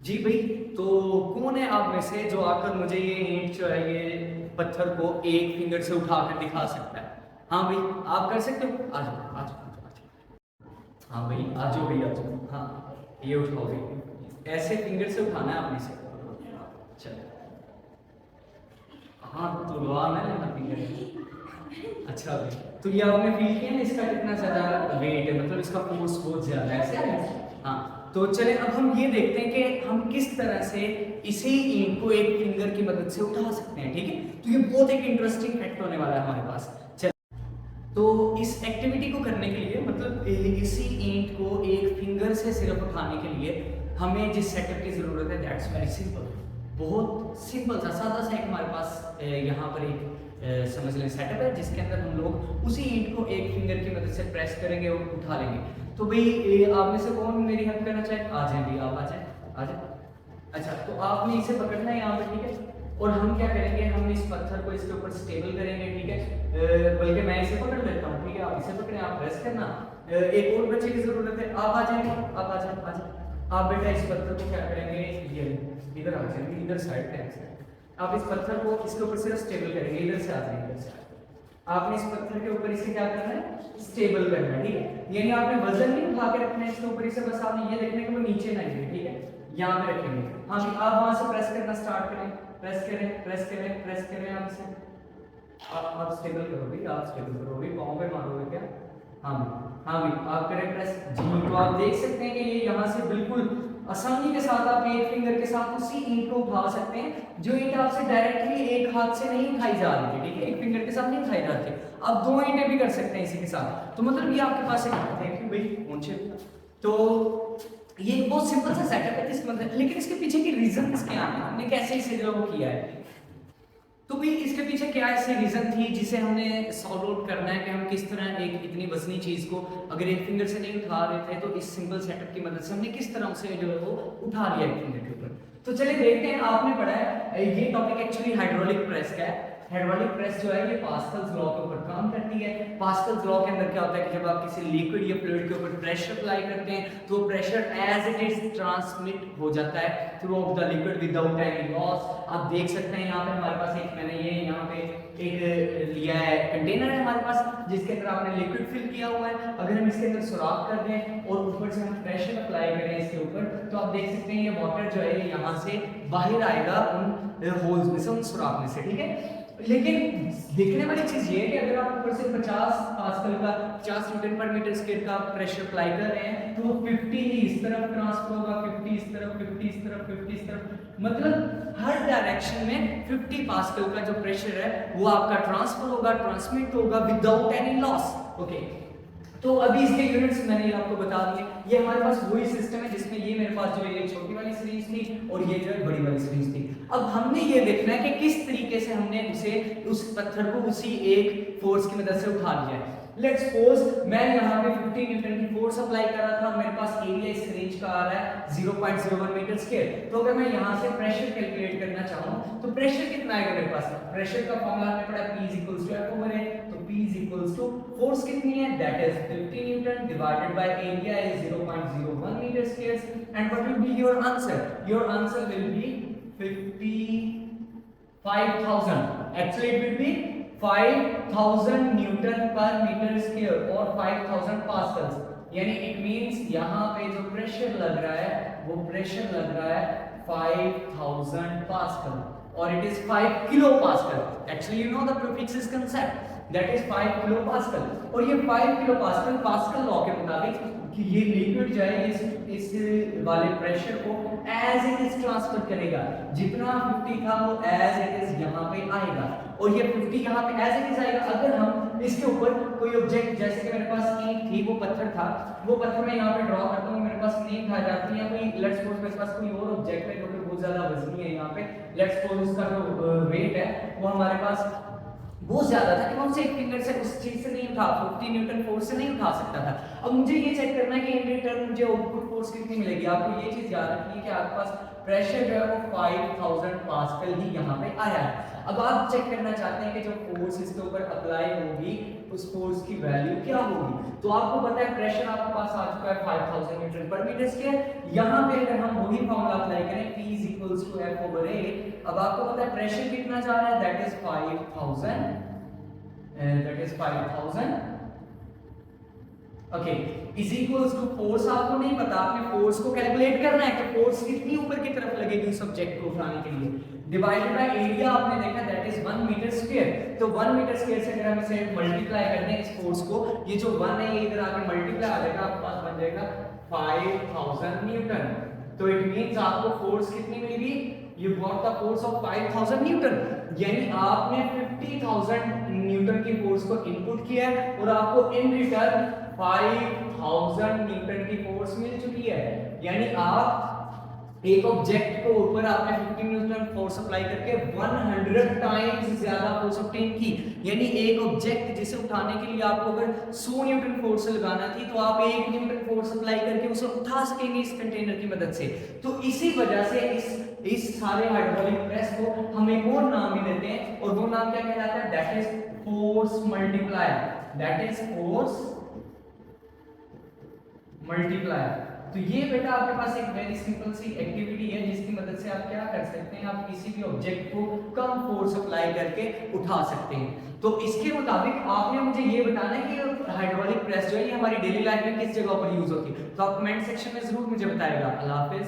जी भाई, तो कौन है आप में से जो आकर मुझे ये ईंट जो है ये पत्थर को एक फिंगर से उठाकर दिखा सकता है? हाँ भाई, आप कर सकते हो। आ जाओ आ जाओ आ जाओ आ जाओ। हाँ भाई, आ जाओ भाई, आ जाओ। हाँ, ये उठाओ भाई, ऐसे फिंगर से उठाना है आपने से। चलो, हाँ तो लगा ना लेना फिंगर। अच्छा भाई, तो ये आपने फील किया ना इसका कितना ज्यादा वेट है, मतलब इसका फोर्स बहुत ज्यादा है, ऐसे है? हाँ, तो चले अब हम ये देखते हैं कि हम किस तरह से इसी ईंट को एक फिंगर की मदद से उठा सकते हैं। ठीक है, तो ये बहुत एक इंटरेस्टिंग फैक्ट होने वाला है हमारे पास। चल, तो इस एक्टिविटी को करने के लिए मतलब इसी ईंट को एक फिंगर से सिर्फ उठाने के लिए हमें जिस सेटअप की जरूरत है दैट्स वेरी सिंपल। बहुत सिंपल सा सादा सा एक हमारे पास यहाँ पर एक समझ लें सेटअप है जिसके अंदर हम लोग उसी ईंट को एक फिंगर की मदद से प्रेस करेंगे और उठा लेंगे। तो भाई आप में से कौन मेरी हेल्प करना चाहे? आ जाए भाई, आप आ जाए, आ जाए। अच्छा, तो आपने इसे पकड़ना है यहाँ पे, ठीक है? और हम क्या करेंगे, हम इस पत्थर को इसके ऊपर स्टेबल करेंगे, ठीक है? बल्कि मैं इसे पकड़ लेता हूँ, ठीक है? आप इसे पकड़े, आप प्रेस करना। एक और बच्चे की जरूरत है, आप आ जाएंगे, आप आ जाए, आ जाए। आप बेटा इस पत्थर को क्या करेंगे, ये इधर आ जाएंगे, इधर साइड पे। आप इस पत्थर को इसके ऊपर सिर्फ स्टेबल करेंगे, इधर से आ जाएंगे, इधर से। आपने इस पत्थर के ऊपर इसे क्या करना है, स्टेबल करना है, ठीक है? यानी आपने वजन नहीं उठा के रखना है इसके ऊपर इसे, बस आपने ये देखना है कि वो नीचे ना गिरे, ठीक है? यहाँ पे रखेंगे। हाँ जी, आप वहां से प्रेस करना स्टार्ट करें, प्रेस करें, प्रेस करें, प्रेस करें। आप इसे आप स्टेबल करोगे, आप स्टेबल करोगे, पाँव पे मारोगे क्या? हाँ भाई, हाँ भाई, आप करें प्रेस जी। तो आप देख सकते हैं कि ये यहाँ से बिल्कुल आसानी के साथ आप एक फिंगर के साथ उसी ईंट को उठा सकते हैं जो ईंट आपसे डायरेक्टली एक हाथ से नहीं उठाई जा रही थी, ठीक है? एक फिंगर के साथ नहीं उठाई जा रही थी। आप दो ईंटें भी कर सकते हैं इसी के साथ। तो मतलब ये आपके पास एक, थैंक यू भाई, पहुंचे। तो ये बहुत सिंपल सा सेटअप है जिसके मतलब, लेकिन इसके पीछे की रीजन क्या है, हमने कैसे इसे जो वो किया है? तो भाई इसके पीछे क्या ऐसी रीजन थी जिसे हमने सॉल्व आउट करना है कि हम किस तरह एक इतनी वजनी चीज को अगर एक फिंगर से नहीं उठा रहे थे तो इस सिंपल सेटअप की मदद से हमने किस तरह से जो है वो उठा लिया एक फिंगर के ऊपर। तो चलिए देखते हैं, आपने पढ़ा है ये टॉपिक एक्चुअली हाइड्रोलिक प्रेस का है। हाइड्रोलिक प्रेस जो है ये पास्कल्स लॉ के ऊपर काम करती है। पास्कल्स लॉ के अंदर क्या होता है कि जब आप किसी लिक्विड या फ्लूइड के ऊपर प्रेशर अप्लाई करते हैं तो pressure as it is transmit हो जाता है through of the liquid without any loss. आप देख सकते हैं यहाँ पे हमारे पास एक, मैंने ये यहाँ पे एक लिया है कंटेनर है हमारे पास जिसके अंदर आपने लिक्विड फिल किया हुआ है। अगर हम इसके अंदर सुराख कर दें और ऊपर से हम प्रेशर अप्लाई करें इसके ऊपर तो आप देख सकते हैं ये वाटर जो है यहाँ से बाहर आएगा उन होल्स में से, उन सुराख में से, ठीक है? लेकिन देखने वाली चीज ये है कि अगर आप ऊपर से 50 पास्कल का 50 न्यूटन पर मीटर स्क्वायर का प्रेशर अप्लाई कर रहे हैं तो वो 50 ही इस तरफ ट्रांसफर होगा, 50 इस तरफ, 50 इस तरफ, 50 इस तरफ, मतलब हर डायरेक्शन में 50 पास्कल का जो प्रेशर है वो आपका ट्रांसफर होगा, ट्रांसमिट होगा विदाउट एनी लॉस। ओके, तो अभी इसके यूनिट्स मैंने आपको बता दिए। ये हमारे पास वही सिस्टम है जिसमें ये मेरे पास जो ये छोटी वाली सीरीज थी और ये जो है बड़ी वाली सीरीज थी। अब हमने ये देखना है कि किस तरीके से हमने उसे उस पत्थर को उसी एक फोर्स की मदद से उठा लिया है। लेट्स सपोज मैं यहाँ पे 50 न्यूटन की फोर्स अप्लाई कर रहा था, मेरे पास एरिया इस रेंज का आ रहा है 0.01 मीटर स्क्वायर। तो अगर मैं यहाँ से प्रेशर कैलकुलेट करना चाहूँ तो प्रेशर कितना आएगा मेरे पास? प्रेशर का फॉर्मूला हमने पढ़ा P = F/A। तो P = फोर्स कितनी है, that is 50 newton divided by area is 0.01 metre square. And what will be your answer? Your answer will be 55,000। Actually it will be 5000 newton per metre square और 5000 Pascal's. यानी it means यहाँ पे जो pressure लग रहा है वो pressure लग रहा है 5000 पास्कल और it is 5 kilo pascal. Actually you know the prefix concept, that is 5 kilo pascal. और ये 5 किलो पास्कल पास्कल लॉ के मुताबिक कि ये लिक्विड जो है इस वाले प्रेशर को एज इट इज ट्रांसफर करेगा। जितना 50 था वो एज इट इज यहाँ पे आएगा और ये 50 यहाँ पे एज इट इज आएगा। अगर हम इसके ऊपर कोई ऑब्जेक्ट, जैसे कि मेरे पास ईंट थी, वो पत्थर था, वो पत्थर मैं यहाँ पे ड्रॉ करता हूँ, मेरे पास नींव आ जाती है, कोई लेट्स सपोज मेरे पास कोई और ऑब्जेक्ट है जो कि बहुत ज्यादा वजनी है, यहाँ पे लेट्स सपोज उसका जो वेट है वो हमारे पास बहुत ज्यादा था कि मैं उसे एक फिंगर से उस चीज से नहीं उठा, 50 न्यूटन फोर्स से नहीं उठा सकता था। अब मुझे ये चेक करना है कि इन रिटर्न मुझे आउटपुट फोर्स कितनी मिलेगी। आपको ये चीज याद रखनी है कि आपके पास प्रेशर जो है वो 5000 पास्कल ही यहाँ पे आया है। अब आप चेक करना चाहते हैं कि जो फोर्स इसके ऊपर अप्लाई होगी उस फोर्स की वैल्यू क्या होगी। तो आपको पता है प्रेशर आपके पास आ चुका है 5000 न्यूटन पर मीटर स्क्वायर। यहाँ पे अगर हम वही फॉर्मूला अप्लाई करें P is equals to F over A, अब आपको पता है प्रेशर कितना जा रहा है, that is 5000 okay, is equals to force. आपको नहीं पता, आपने फोर्स को कैलकुलेट करना है कि फोर्स कितनी ऊपर की तरफ लगेगी उस ऑब्जेक्ट को उठाने के लिए, डिवाइडेड बाय एरिया आपने देखा दैट इज 1 मीटर स्क्वायर। तो 1 मीटर स्क्वायर से अगर हम इसे मल्टीप्लाई कर दें इस फोर्स को, ये जो 1 है ये इधर आके मल्टीप्लाई आ जाएगा, आपके पास बन जाएगा 5000 न्यूटन। तो इट मींस आपको फोर्स कितनी मिलेगी, you got the force of 5000 Newton, यानी आपने 50000 न्यूटन की फोर्स को इनपुट किया है और आपको इन रिटर्न 5000 न्यूटन की फोर्स मिल चुकी है। यानी आप एक ऑब्जेक्ट को ऊपर आपने 50 न्यूटन फोर्स अप्लाई करके 100 टाइम्स ज्यादा फोर्स ऑब्टेन की। यानी एक ऑब्जेक्ट जिसे उठाने के लिए आपको अगर 100 न्यूटन फोर्स लगाना थी तो आप 1 न्यूटन फोर्स अप्लाई करके उसे उठा सकेंगे इस कंटेनर की मदद से। तो इसी वजह से इस सारे हाइड्रोलिक प्रेस को हम एक और नाम भी देते हैं, और वो नाम क्या कहलाता है, that is force multiplier, that is force multiplier. तो ये बेटा आपके पास एक वेरी सिंपल सी एक्टिविटी है जिसकी मदद से आप क्या कर सकते हैं, आप किसी भी ऑब्जेक्ट को कम फोर्स अप्लाई करके उठा सकते हैं। तो इसके मुताबिक आपने मुझे ये बताना है कि हाइड्रोलिक प्रेस जो है ये हमारी डेली लाइफ में किस जगह पर यूज होती है। तो आप कमेंट सेक्शन में जरूर मुझे बताएगा। अल्लाह हाफिज।